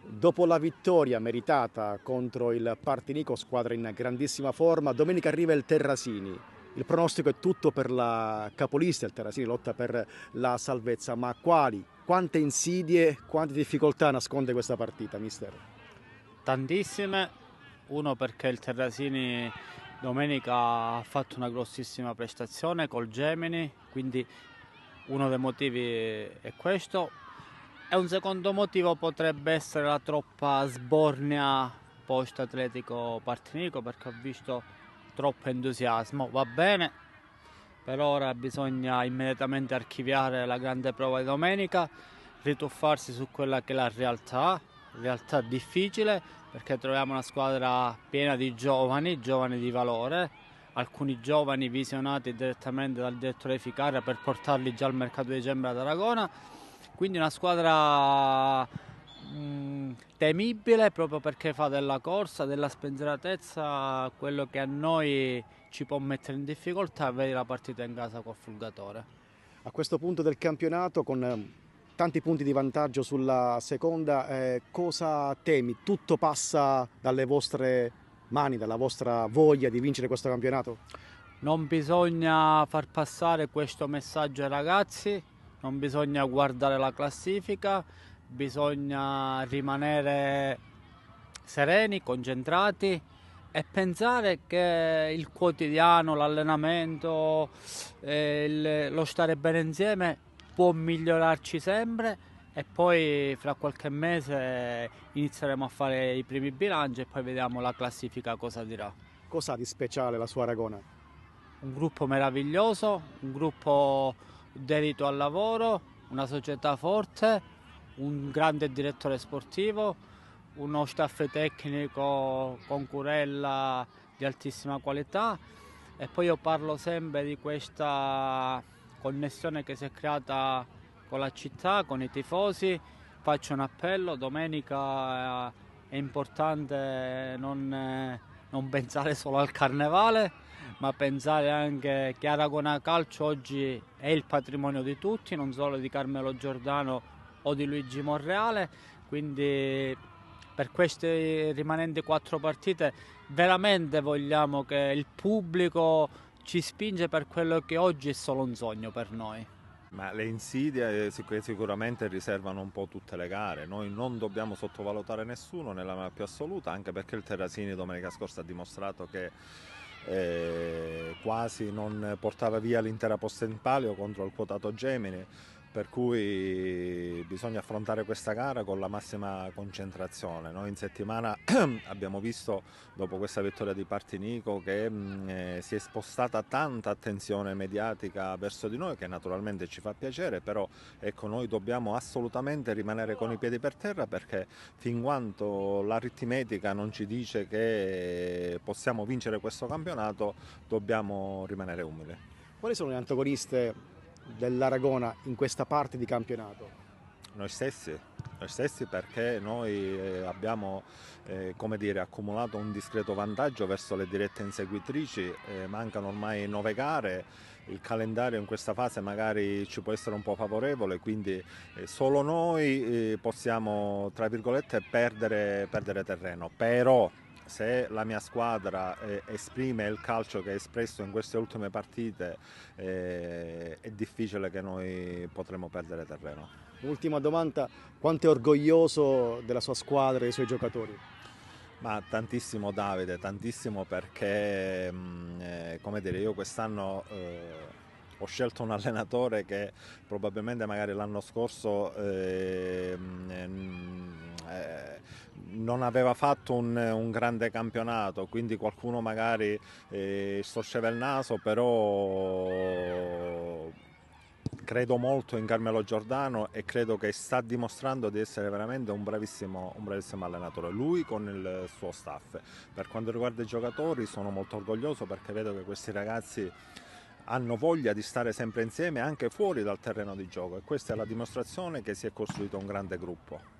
Dopo la vittoria meritata contro il Partinico, squadra in grandissima forma, domenica arriva il Terrasini. Il pronostico è tutto per la capolista, il Terrasini lotta per la salvezza, ma quali, quante insidie, quante difficoltà nasconde questa partita, mister? Tantissime, uno perché il Terrasini domenica ha fatto una grossissima prestazione col Gemini, quindi uno dei motivi è questo. E un secondo motivo potrebbe essere la troppa sbornia post Atletico Partinico, perché ho visto troppo entusiasmo. Va bene, per ora bisogna immediatamente archiviare la grande prova di domenica, rituffarsi su quella che è la realtà difficile, perché troviamo una squadra piena di giovani, giovani di valore, alcuni giovani visionati direttamente dal direttore Ficarra per portarli già al mercato di dicembre ad Aragona, quindi una squadra temibile proprio perché fa della corsa, della spensieratezza quello che a noi ci può mettere in difficoltà. Vedi la partita in casa col Fulgatore. A questo punto del campionato, con tanti punti di vantaggio sulla seconda, cosa temi? Tutto passa dalle vostre mani, dalla vostra voglia di vincere questo campionato? Non bisogna far passare questo messaggio ai ragazzi, non bisogna guardare la classifica, bisogna rimanere sereni, concentrati e pensare che il quotidiano, l'allenamento, lo stare bene insieme può migliorarci sempre e poi fra qualche mese inizieremo a fare i primi bilanci e poi vediamo la classifica cosa dirà. Cosa ha di speciale la sua Aragona? Un gruppo meraviglioso, un gruppo dedito al lavoro, una società forte, un grande direttore sportivo, uno staff tecnico con Curella di altissima qualità e poi io parlo sempre di questa connessione che si è creata con la città, con i tifosi. Faccio un appello, domenica è importante non pensare solo al carnevale, ma pensare anche che Aragona Calcio oggi è il patrimonio di tutti, non solo di Carmelo Giordano o di Luigi Monreale, quindi per queste rimanenti 4 partite veramente vogliamo che il pubblico ci spinge per quello che oggi è solo un sogno per noi. Ma le insidie sicuramente riservano un po' tutte le gare, noi non dobbiamo sottovalutare nessuno nella maniera più assoluta, anche perché il Terrasini domenica scorsa ha dimostrato che quasi non portava via l'intera posta in palio contro il quotato Gemini, per cui bisogna affrontare questa gara con la massima concentrazione. Noi in settimana abbiamo visto, dopo questa vittoria di Partinico, che si è spostata tanta attenzione mediatica verso di noi, che naturalmente ci fa piacere, però ecco, noi dobbiamo assolutamente rimanere con i piedi per terra, perché fin quando l'aritmetica non ci dice che possiamo vincere questo campionato, dobbiamo rimanere umili. Quali sono le antagoniste dell'Aragona in questa parte di campionato? Noi stessi perché noi abbiamo come dire, accumulato un discreto vantaggio verso le dirette inseguitrici, mancano ormai 9 gare, il calendario in questa fase magari ci può essere un po' favorevole, quindi solo noi possiamo, tra virgolette, perdere terreno, però se la mia squadra esprime il calcio che ha espresso in queste ultime partite, è difficile che noi potremo perdere terreno. Ultima domanda, quanto è orgoglioso della sua squadra e dei suoi giocatori? Ma tantissimo Davide, tantissimo perché come dire, io quest'anno ho scelto un allenatore che probabilmente magari l'anno scorso non aveva fatto un grande campionato, quindi qualcuno magari storceva il naso, però credo molto in Carmelo Giordano e credo che sta dimostrando di essere veramente un bravissimo allenatore, lui con il suo staff. Per quanto riguarda i giocatori sono molto orgoglioso perché vedo che questi ragazzi hanno voglia di stare sempre insieme anche fuori dal terreno di gioco e questa è la dimostrazione che si è costruito un grande gruppo.